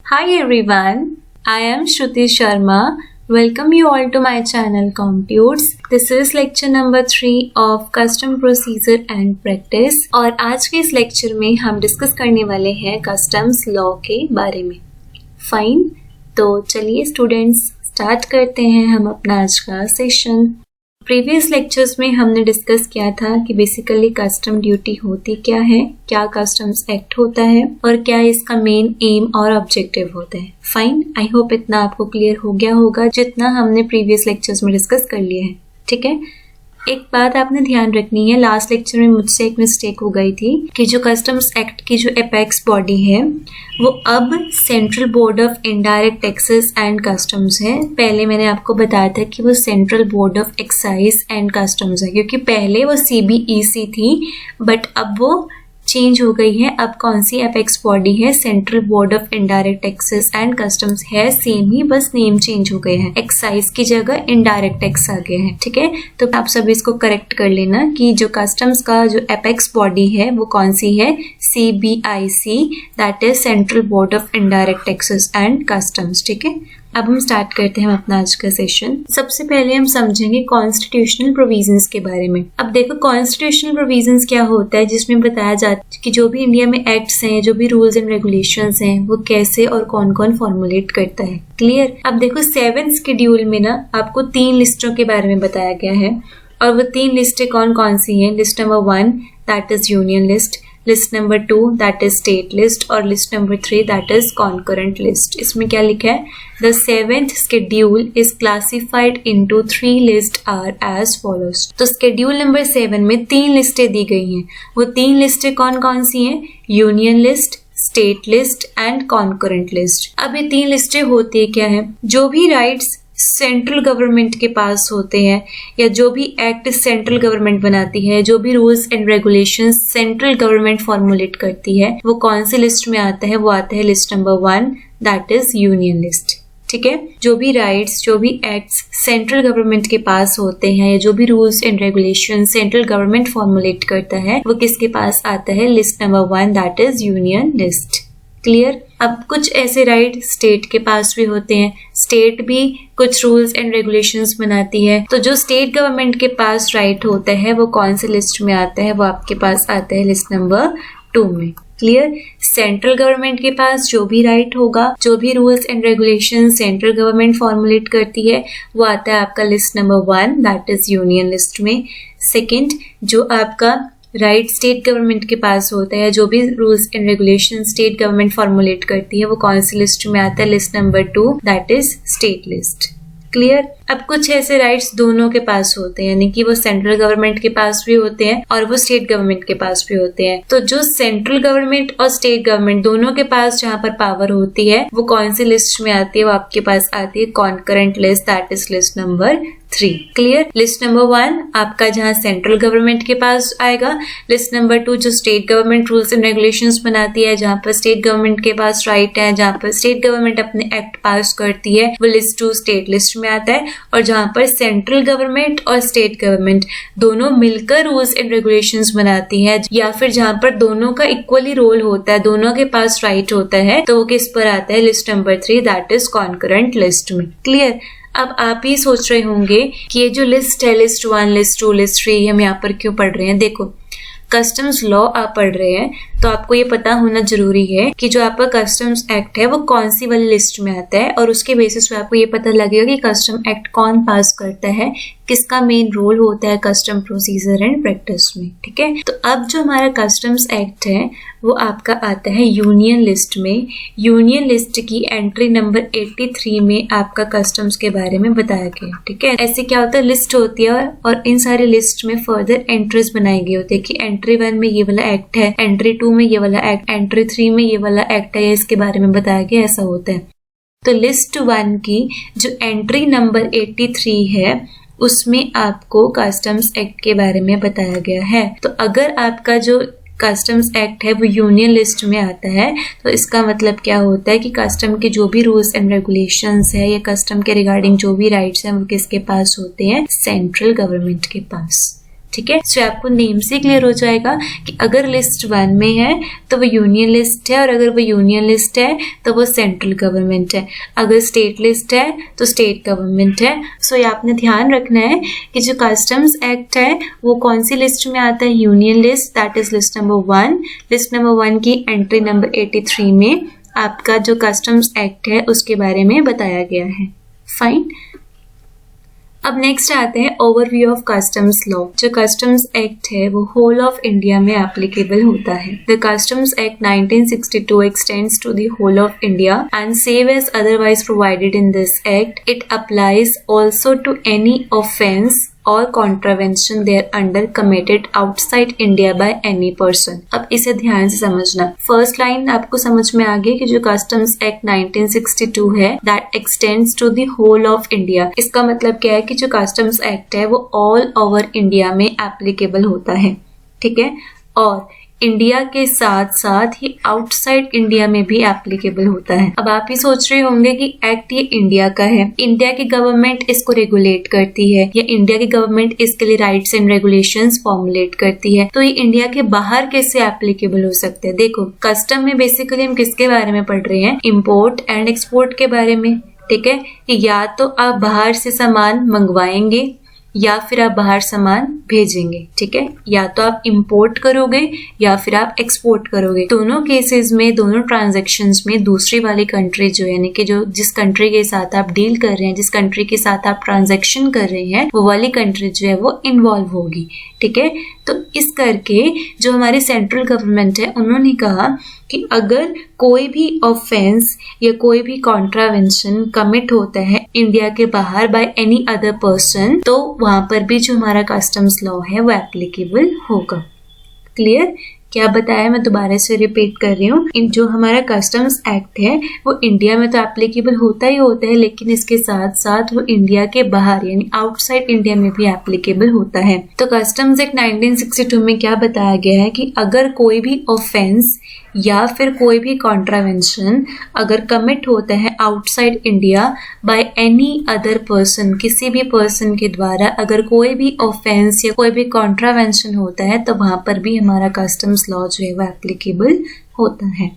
Hi everyone, I am Shruti Sharma. Welcome you all to my channel Computes. This is lecture number 3 of Custom Procedure and Practice और आज के इस lecture में हम discuss करने वाले हैं कस्टम्स लॉ के बारे में। फाइन, तो चलिए स्टूडेंट्स स्टार्ट करते हैं हम अपना आज का सेशन। प्रीवियस लेक्चर्स में हमने डिस्कस किया था कि बेसिकली कस्टम ड्यूटी होती क्या है, क्या कस्टम्स एक्ट होता है और क्या इसका मेन एम और ऑब्जेक्टिव होता है। फाइन, आई होप इतना आपको क्लियर हो गया होगा जितना हमने प्रीवियस लेक्चर्स में डिस्कस कर लिए हैं। ठीक है, एक बात आपने ध्यान रखनी है, लास्ट लेक्चर में मुझसे एक मिस्टेक हो गई थी कि जो कस्टम्स एक्ट की जो एपेक्स बॉडी है वो अब central board of indirect taxes and customs है। पहले मैंने आपको बताया था कि वो central board of excise and customs है, क्योंकि पहले वो CBEC थी बट अब वो चेंज हो गई है। अब कौन सी एपेक्स बॉडी है? Central board of indirect taxes and customs है, सेम ही, बस नेम चेंज हो गए हैं। एक्साइज की जगह इनडायरेक्ट टैक्स आ गए हैं। ठीक है, तो आप सब इसको करेक्ट कर लेना कि जो कस्टम्स का जो एपेक्स बॉडी है वो कौन सी है? CBIC, that is central board of indirect taxes and customs. ठीक है, अब हम स्टार्ट करते हैं अपना आज का सेशन। सबसे पहले हम समझेंगे कॉन्स्टिट्यूशनल प्रोविजंस के बारे में। अब देखो कॉन्स्टिट्यूशनल प्रोविजंस क्या होता है, जिसमें बताया जाता है कि जो भी इंडिया में एक्ट्स हैं, जो भी रूल्स एंड रेगुलेशंस हैं, वो कैसे और कौन कौन फॉर्मुलेट करता है। क्लियर? अब देखो 7th शेड्यूल में ना आपको 3 लिस्टों के बारे में बताया गया है और वो 3 लिस्टें कौन कौन सी हैं? List number 1 that is union list, list number 2 that is state list और list number 3 that is concurrent list. इसमें क्या लिखा है? The 7th schedule is classified into 3 lists are as follows। तो शेड्यूल नंबर 7 में 3 लिस्टें दी गई हैं। वो 3 लिस्टें कौन कौन सी हैं? Union list, state list and concurrent list. अब ये 3 लिस्टें होती क्या है? जो भी राइट्स सेंट्रल गवर्नमेंट के पास होते हैं या जो भी एक्ट सेंट्रल गवर्नमेंट बनाती है, जो भी rules and regulations central government formulate करती है, वो कौन सी लिस्ट में आता है? वो आता है list number 1 that is union list. ठीक है, जो भी राइट्स, जो भी एक्ट्स सेंट्रल गवर्नमेंट के पास होते हैं या जो भी rules and regulation central government formulate करता है वो किसके पास आता है? List number 1 that is union list. Clear? अब कुछ ऐसे राइट स्टेट के पास भी होते हैं, स्टेट भी कुछ रूल्स एंड रेगुलेशंस बनाती है। तो जो स्टेट गवर्नमेंट के पास राइट होता है वो कौन से लिस्ट में आता है? वो आपके पास आता है लिस्ट नंबर 2 में। क्लियर? सेंट्रल गवर्नमेंट के पास जो भी राइट होगा, जो भी rules and regulation central government formulate करती है, वो आता है आपका list number 1 that is union list में। सेकेंड, जो आपका राइट स्टेट गवर्नमेंट के पास होता है, जो भी rules and regulation state government formulate करती है, वो कौन सी लिस्ट में आता है? List number 2 that is state list. Clear? अब कुछ ऐसे राइट्स दोनों के पास होते हैं, यानी कि वो सेंट्रल गवर्नमेंट के पास भी होते हैं और वो स्टेट गवर्नमेंट के पास भी होते हैं। तो जो सेंट्रल गवर्नमेंट और स्टेट गवर्नमेंट दोनों के पास जहाँ पर पावर होती है वो कौन सी लिस्ट में आती है? वो आपके पास आती है concurrent list that is list number 3। Clear? List number 1 आपका जहाँ सेंट्रल गवर्नमेंट के पास आएगा, लिस्ट नंबर 2 जो state government rules and regulations बनाती है, जहाँ पर स्टेट गवर्नमेंट के पास राइट है, जहाँ पर स्टेट गवर्नमेंट अपने एक्ट पास करती है, वो लिस्ट 2 स्टेट लिस्ट में आता है। और जहाँ पर सेंट्रल गवर्नमेंट और स्टेट गवर्नमेंट दोनों मिलकर रूल्स एंड रेगुलेशंस बनाती है या फिर जहाँ पर दोनों का इक्वली रोल होता है, दोनों के पास राइट होता है, तो वो किस पर आता है? List number 3 that is concurrent list में। क्लियर? अब आप ही सोच रहे होंगे कि ये जो लिस्ट है, लिस्ट 1, लिस्ट 2, लिस्ट 3, हम यहाँ पर क्यों पढ़ रहे हैं? देखो, कस्टम्स लॉ आप पढ़ रहे हैं तो आपको ये पता होना जरूरी है कि जो आपका कस्टम्स एक्ट है वो कौन सी वाली लिस्ट में आता है और उसके बेसिस पे आपको ये पता लगेगा कि कस्टम एक्ट कौन पास करता है, किसका मेन रोल होता है कस्टम प्रोसीजर एंड प्रैक्टिस में। ठीक है, तो अब जो हमारा कस्टम्स एक्ट है वो आपका आता है यूनियन लिस्ट में। यूनियन लिस्ट की एंट्री नंबर 83 में आपका कस्टम्स के बारे में बताया गया। ठीक है, ऐसे क्या होता है, लिस्ट होती है और इन सारे लिस्ट में फर्दर एंट्रीज बनाई गई होती है कि एंट्री 1 में ये वाला एक्ट है, एंट्री 2 में ये वाला एक्ट, एंट्री 3 में ये वाला एक्ट है, इसके बारे में बताया गया। ऐसा होता है। तो लिस्ट 1 की जो एंट्री नंबर 83 है उसमें आपको कस्टम्स एक्ट के बारे में बताया गया है। तो अगर आपका जो कस्टम्स एक्ट है वो यूनियन लिस्ट में आता है तो इसका मतलब क्या होता है कि कस्टम के जो भी रूल्स एंड रेगुलेशंस है या कस्टम के रिगार्डिंग जो भी राइट्स हैं वो किसके पास होते हैं? सेंट्रल गवर्नमेंट के पास। ठीक है। सो आपको नेम से क्लियर हो जाएगा कि अगर लिस्ट 1 में है तो वो यूनियन लिस्ट है, और अगर वो यूनियन लिस्ट है तो वो सेंट्रल गवर्नमेंट है, अगर स्टेट लिस्ट है तो स्टेट गवर्नमेंट है। सो ये आपने ध्यान रखना है कि जो कस्टम्स एक्ट है वो कौन सी लिस्ट में आता है, union list, that is list number 1। List number 1 की एंट्री नंबर 83 में आपका जो कस्टम्स एक्ट है उसके बारे में बताया गया है। फाइन। अब नेक्स्ट आते हैं ओवरव्यू ऑफ कस्टम्स लॉ। जो कस्टम्स एक्ट है वो होल ऑफ इंडिया में एप्लीकेबल होता है। The customs act 1962 extends to the whole of India and save as otherwise provided in this act it applies also to any offence or contravention thereunder committed outside India by any person. अब इसे ध्यान से समझना। First line आपको समझ में आ गई कि जो कस्टम्स एक्ट 1962 है that extends to the whole of India. इसका मतलब क्या है कि जो कस्टम्स एक्ट है वो ऑल ओवर इंडिया में एप्लीकेबल होता है, ठीक है, और इंडिया के साथ साथ ही आउटसाइड इंडिया में भी एप्लीकेबल होता है। अब आप ही सोच रहे होंगे कि एक्ट ये इंडिया का है, इंडिया की गवर्नमेंट इसको रेगुलेट करती है या इंडिया की गवर्नमेंट इसके लिए राइट्स एंड रेगुलेशंस फॉर्मुलेट करती है, तो ये इंडिया के बाहर कैसे एप्लीकेबल हो सकते हैं। देखो, कस्टम में बेसिकली हम किसके बारे में पढ़ रहे हैं, इम्पोर्ट एंड एक्सपोर्ट के बारे में, ठीक है। या तो आप बाहर से सामान मंगवाएंगे या फिर आप बाहर सामान भेजेंगे, ठीक है, या तो आप इंपोर्ट करोगे या फिर आप एक्सपोर्ट करोगे। दोनों केसेस में, दोनों ट्रांजैक्शंस में दूसरी वाली कंट्री जो यानी कि जो जिस कंट्री के साथ आप डील कर रहे हैं, जिस कंट्री के साथ आप ट्रांजैक्शन कर रहे हैं, वो वाली कंट्री जो है वो इन्वॉल्व होगी, ठीक है। तो इस करके जो हमारी सेंट्रल गवर्नमेंट है उन्होंने कहा कि अगर कोई भी ऑफेंस या कोई भी कॉन्ट्रावेंशन कमिट होता है इंडिया के बाहर बाय एनी अदर पर्सन, तो वहां पर भी जो हमारा कस्टम्स लॉ है वो एप्लीकेबल होगा। क्लियर? क्या बताया, मैं दोबारा से रिपीट कर रही हूँ। जो हमारा कस्टम्स एक्ट है वो इंडिया में तो एप्लीकेबल होता ही होता है, लेकिन इसके साथ साथ वो इंडिया के बाहर यानी आउटसाइड इंडिया में भी एप्लीकेबल होता है। तो कस्टम्स एक्ट 1962 में क्या बताया गया है कि अगर कोई भी ऑफेंस या फिर कोई भी कॉन्ट्रावेंशन अगर कमिट होता है outside India by any other person, किसी भी पर्सन के द्वारा अगर कोई भी ऑफेंस या कोई भी कॉन्ट्रावेंशन होता है, तो वहां पर भी हमारा कस्टम्स लॉ जो है वो एप्लीकेबल होता है।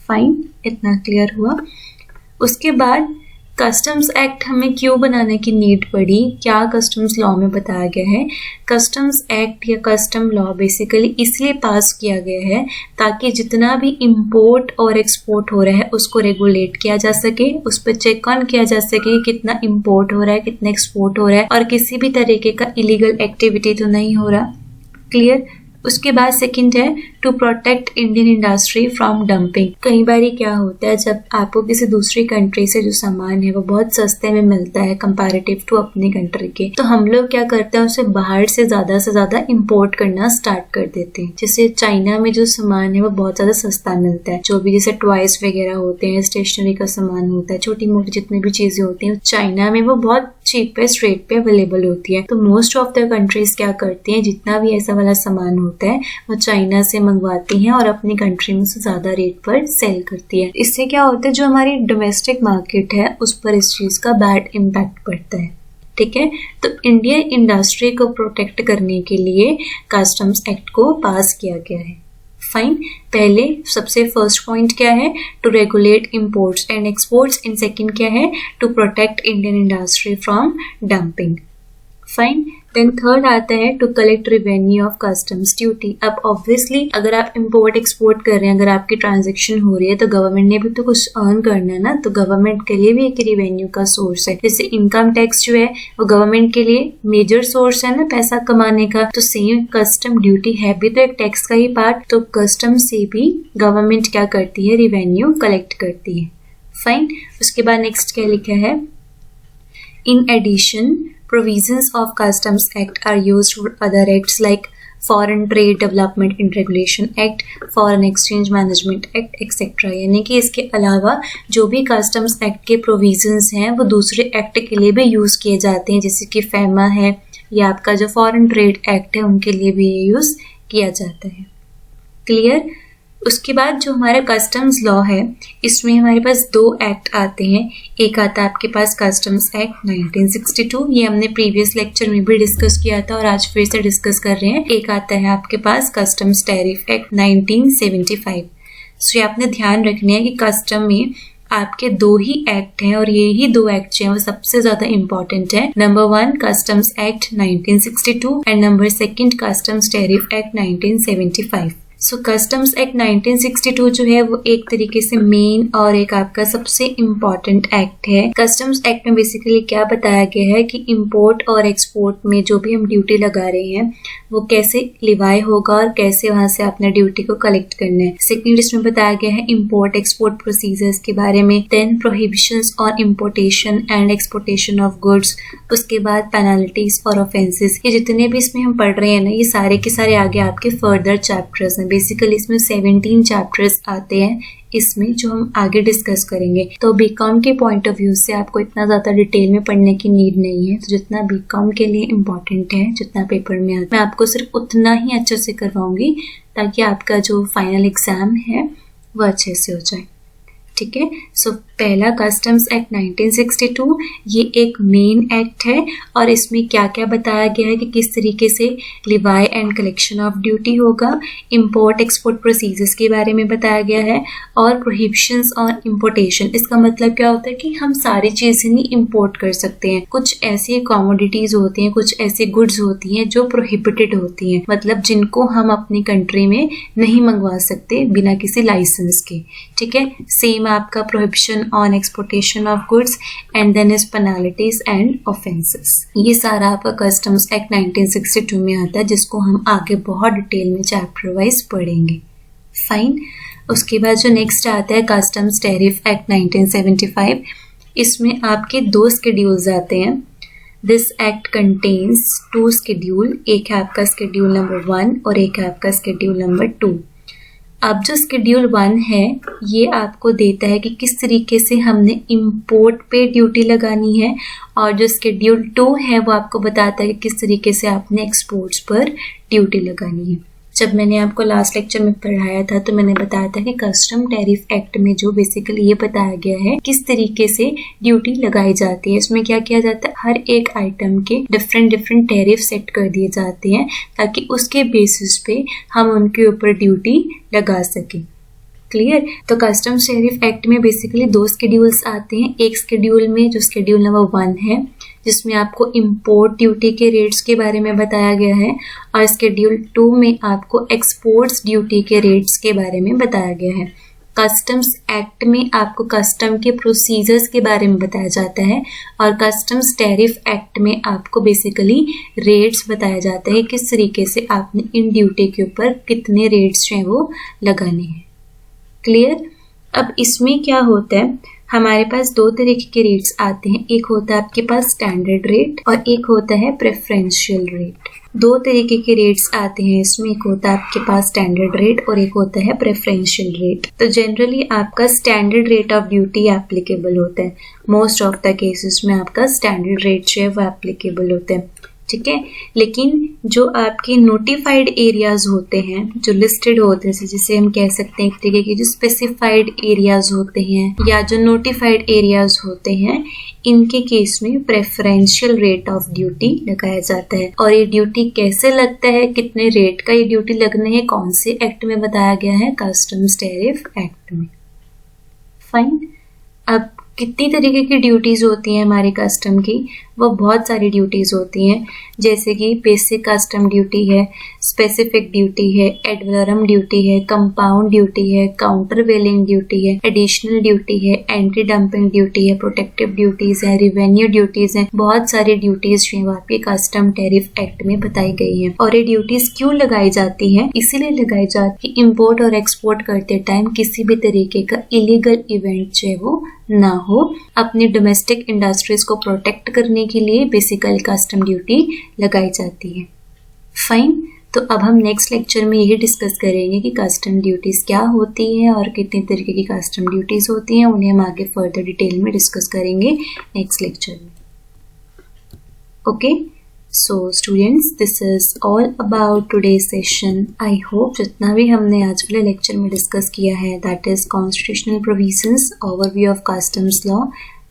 फाइन, इतना क्लियर हुआ। उसके बाद कस्टम्स एक्ट हमें क्यों बनाने की नीड पड़ी, क्या कस्टम्स लॉ में बताया गया है। कस्टम्स एक्ट या कस्टम लॉ बेसिकली इसलिए पास किया गया है ताकि जितना भी इंपोर्ट और एक्सपोर्ट हो रहा है उसको रेगुलेट किया जा सके, उस पर चेक ऑन किया जा सके कितना इंपोर्ट हो रहा है, कितना एक्सपोर्ट हो रहा है, और किसी भी तरीके का इलीगल एक्टिविटी तो नहीं हो रहा। क्लियर? उसके बाद सेकंड है to protect Indian industry from dumping. कई बार क्या होता है, जब आपको किसी दूसरी कंट्री से जो सामान है वो बहुत सस्ते में मिलता है कंपैरेटिव टू अपनी कंट्री के, तो हम लोग क्या करते हैं, उसे बाहर से ज्यादा इंपोर्ट करना स्टार्ट कर देते हैं। जैसे चाइना में जो सामान है वो बहुत ज्यादा सस्ता मिलता है, जो भी जैसे टॉयज वगैरह होते हैं, स्टेशनरी का सामान होता है, छोटी मोटी जितनी भी चीजें होती हैं, चाइना में वो बहुत चीपेस्ट रेट पे अवेलेबल होती है। तो मोस्ट ऑफ द कंट्रीज क्या करती हैं, जितना भी ऐसा वाला सामान होता है वो चाइना से मंगवाती हैं और अपनी कंट्री में से ज्यादा रेट पर सेल करती है। इससे क्या होता है, जो हमारी डोमेस्टिक मार्केट है उस पर इस चीज का बैड इम्पैक्ट पड़ता है, ठीक है। तो इंडियन इंडस्ट्री को प्रोटेक्ट करने के लिए कस्टम्स एक्ट को पास किया गया है। फाइन, पहले सबसे फर्स्ट पॉइंट क्या है, to regulate imports and exports. In second क्या है, to protect Indian industry from dumping. Fine, then third आता है to collect revenue of customs duty. अब ऑब्वियसली अगर आप इंपोर्ट एक्सपोर्ट कर रहे हैं, अगर आपकी ट्रांजैक्शन हो रही है, तो गवर्नमेंट ने भी तो कुछ अर्न करना है ना, तो गवर्नमेंट के लिए भी एक रेवेन्यू का सोर्स है। जैसे इनकम टैक्स जो है वो गवर्नमेंट के लिए मेजर सोर्स है ना पैसा कमाने का, तो सेम कस्टम ड्यूटी है भी तो एक टैक्स का ही पार्ट, तो कस्टम से भी गवर्नमेंट क्या करती है, रेवेन्यू कलेक्ट करती है। फाइन, उसके बाद नेक्स्ट क्या लिखा है, in addition provisions of Customs Act are used for other acts like Foreign Trade Development and Regulation Act, Foreign Exchange Management Act, etc. यानी कि इसके अलावा जो भी Customs Act के प्रोविजंस हैं वो दूसरे एक्ट के लिए भी यूज किए जाते हैं, जैसे कि फैमा है या आपका जो फॉरेन ट्रेड एक्ट है उनके लिए भी ये यूज किया जाता है। क्लियर? उसके बाद जो हमारा कस्टम्स लॉ है, इसमें हमारे पास 2 एक्ट आते हैं। एक आता है आपके पास कस्टम्स एक्ट 1962, ये हमने प्रीवियस लेक्चर में भी डिस्कस किया था और आज फिर से डिस्कस कर रहे हैं। एक आता है आपके पास कस्टम्स टैरिफ एक्ट 1975। सो ये आपने ध्यान रखना है कि कस्टम में आपके 2 ही एक्ट हैं और ये ही 2 एक्ट जो हैं वो सबसे ज्यादा इंपॉर्टेंट है। Number 1 customs act 1962 and number 2 customs tariff act 1975। So customs act 1962 जो है वो एक तरीके से मेन और एक आपका सबसे इम्पॉर्टेंट एक्ट है। कस्टम्स एक्ट में बेसिकली क्या बताया गया है कि इंपोर्ट और एक्सपोर्ट में जो भी हम ड्यूटी लगा रहे हैं वो कैसे लिवाई होगा और कैसे वहां से अपना ड्यूटी को कलेक्ट करना है। सेकंड इसमें बताया गया है इंपोर्ट एक्सपोर्ट प्रोसीजर्स के बारे में, then prohibitions on importation and exportation of goods, उसके बाद पेनल्टीज और ऑफेंसेस। ये जितने भी इसमें हम पढ़ रहे हैं ना, ये सारे के सारे आगे आपके फर्दर चैप्टर्स हैं। बेसिकली इसमें 17 चैप्टर्स आते हैं इसमें जो हम आगे डिस्कस करेंगे। तो बीकॉम के पॉइंट ऑफ व्यू से आपको इतना ज़्यादा डिटेल में पढ़ने की नीड नहीं है। तो जितना बीकॉम के लिए इम्पोर्टेंट है, जितना पेपर में आता है, मैं आपको सिर्फ उतना ही अच्छे से करवाऊंगी ताकि आपका जो फाइनल एग्जाम है वो अच्छे से हो जाए। ठीक है। सो पहला कस्टम्स एक्ट 1962 ये एक मेन एक्ट है और इसमें क्या क्या बताया गया है कि किस तरीके से Levi and collection of duty होगा, इंपोर्ट एक्सपोर्ट प्रोसीजर्स के बारे में बताया गया है और प्रोहिबिशंस ऑन इंपोर्टेशन। इसका मतलब क्या होता है कि हम सारी चीजें नहीं इंपोर्ट कर सकते हैं। कुछ ऐसी कमोडिटीज होती हैं, कुछ ऐसी गुड्स होती हैं जो प्रोहिबिटेड होती हैं, मतलब जिनको हम अपनी कंट्री में नहीं मंगवा सकते बिना किसी लाइसेंस के। ठीक है। सेम आपका prohibition on exportation of goods and then is penalties and offences. ये सारा आपका कस्टम्स एक्ट 1962 में आता है, जिसको हम आगे बहुत डिटेल में चैप्टर वाइज पढ़ेंगे। फाइन। उसके बाद जो नेक्स्ट आता है कस्टम्स टैरिफ एक्ट 1975। इसमें आपके 2 शेड्यूल्स आते हैं। दिस एक्ट कंटेन्स 2 शेड्यूल, एक है आपका शेड्यूल नंबर 1 और एक है आपका शेड्यूल नंबर 2। अब जो शेड्यूल 1 है ये आपको देता है कि किस तरीके से हमने इंपोर्ट पे ड्यूटी लगानी है और जो शेड्यूल 2 है वो आपको बताता है कि किस तरीके से आपने एक्सपोर्ट्स पर ड्यूटी लगानी है। जब मैंने आपको लास्ट लेक्चर में पढ़ाया था तो मैंने बताया था कि कस्टम टैरिफ एक्ट में जो बेसिकली ये बताया गया है किस तरीके से ड्यूटी लगाई जाती है। इसमें क्या किया जाता है, हर एक आइटम के डिफरेंट टैरिफ सेट कर दिए जाते हैं ताकि उसके बेसिस पे हम उनके ऊपर ड्यूटी लगा सकें। क्लियर। तो कस्टम्स टैरिफ एक्ट में बेसिकली 2 शेड्यूल्स आते हैं। एक शेड्यूल में जो शेड्यूल नंबर 1 है जिसमें आपको इंपोर्ट ड्यूटी के रेट्स के बारे में बताया गया है और शेड्यूल 2 में आपको एक्सपोर्ट्स ड्यूटी के रेट्स के बारे में बताया गया है। कस्टम्स एक्ट में आपको कस्टम के प्रोसीजर्स के बारे में बताया जाता है और कस्टम्स टैरिफ एक्ट में आपको बेसिकली रेट्स बताया जाता है किस तरीके से आपने इन ड्यूटी के ऊपर कितने रेट्स जो है वो लगाने हैं। क्लियर। अब इसमें क्या होता है, हमारे पास 2 तरीके के रेट्स आते हैं। एक होता है आपके पास स्टैंडर्ड रेट और एक होता है प्रेफरेंशियल रेट। 2 तरीके के रेट्स आते हैं इसमें, एक होता है आपके पास स्टैंडर्ड रेट और एक होता है प्रेफरेंशियल रेट। तो जनरली आपका standard rate of duty applicable होता है। मोस्ट ऑफ द केसेस में आपका स्टैंडर्ड रेट जो है वो एप्लीकेबल होता है। ठीक है। लेकिन जो आपके नोटिफाइड एरियाज होते हैं, जो लिस्टेड होते हैं, जिसे हम कह सकते हैं एक तरीके के जो स्पेसिफाइड एरियाज होते हैं या जो नोटिफाइड एरियाज होते हैं, इनके केस में प्रेफरेंशियल रेट ऑफ ड्यूटी लगाया जाता है। और ये ड्यूटी कैसे लगता है, कितने रेट का ये ड्यूटी लगना है, कौन से एक्ट में बताया गया है, कस्टम्स टैरिफ एक्ट में। फाइन। अब कितनी तरीके की ड्यूटीज होती हैं हमारी कस्टम की, वो बहुत सारी ड्यूटीज होती हैं, जैसे कि बेसिक कस्टम ड्यूटी है, स्पेसिफिक ड्यूटी है, एड वैलोरम ड्यूटी है, कंपाउंड ड्यूटी है, काउंटर वेलिंग ड्यूटी है, एडिशनल ड्यूटी है, एंटी डंपिंग ड्यूटी है, प्रोटेक्टिव ड्यूटीज है, रिवेन्यू ड्यूटीज है। बहुत सारी ड्यूटीज जो है आपके कस्टम टैरिफ एक्ट में बताई गई है। और ये ड्यूटीज क्यों लगाई जाती है, इसीलिए लगाई जाती है इम्पोर्ट और एक्सपोर्ट करते टाइम किसी भी तरीके का इलीगल इवेंट जो है वो ना हो। अपनी डोमेस्टिक इंडस्ट्रीज को प्रोटेक्ट करने के लिए बेसिकली कस्टम ड्यूटी लगाई जाती है। फाइन। तो अब हम नेक्स्ट लेक्चर में यही डिस्कस करेंगे कि कस्टम ड्यूटीज क्या होती हैं और कितने तरीके की कस्टम ड्यूटीज होती हैं। उन्हें हम आगे फर्दर डिटेल में डिस्कस करेंगे नेक्स्ट लेक्चर में। Okay. So students, this is all about today's session. I hope जितना भी हमने आज वाले लेक्चर में डिस्कस किया है, that is constitutional provisions, overview of customs law,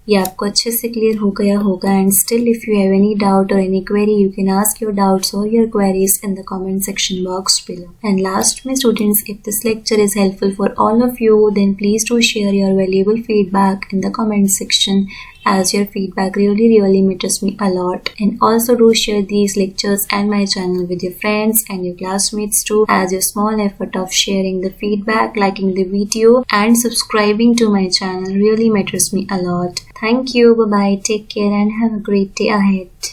ये आपको अच्छे से क्लियर हो गया होगा. And still if you have any doubt or any query, you can ask your doubts or your queries in the comment section box below. And last में students, if this lecture is helpful for all of you, then please do share your valuable feedback in the comment section, as your feedback really matters me a lot. And also do share these lectures and my channel with your friends and your classmates too, as your small effort of sharing the feedback, liking the video and subscribing to my channel really matters me a lot. Thank you, bye bye, take care and have a great day ahead.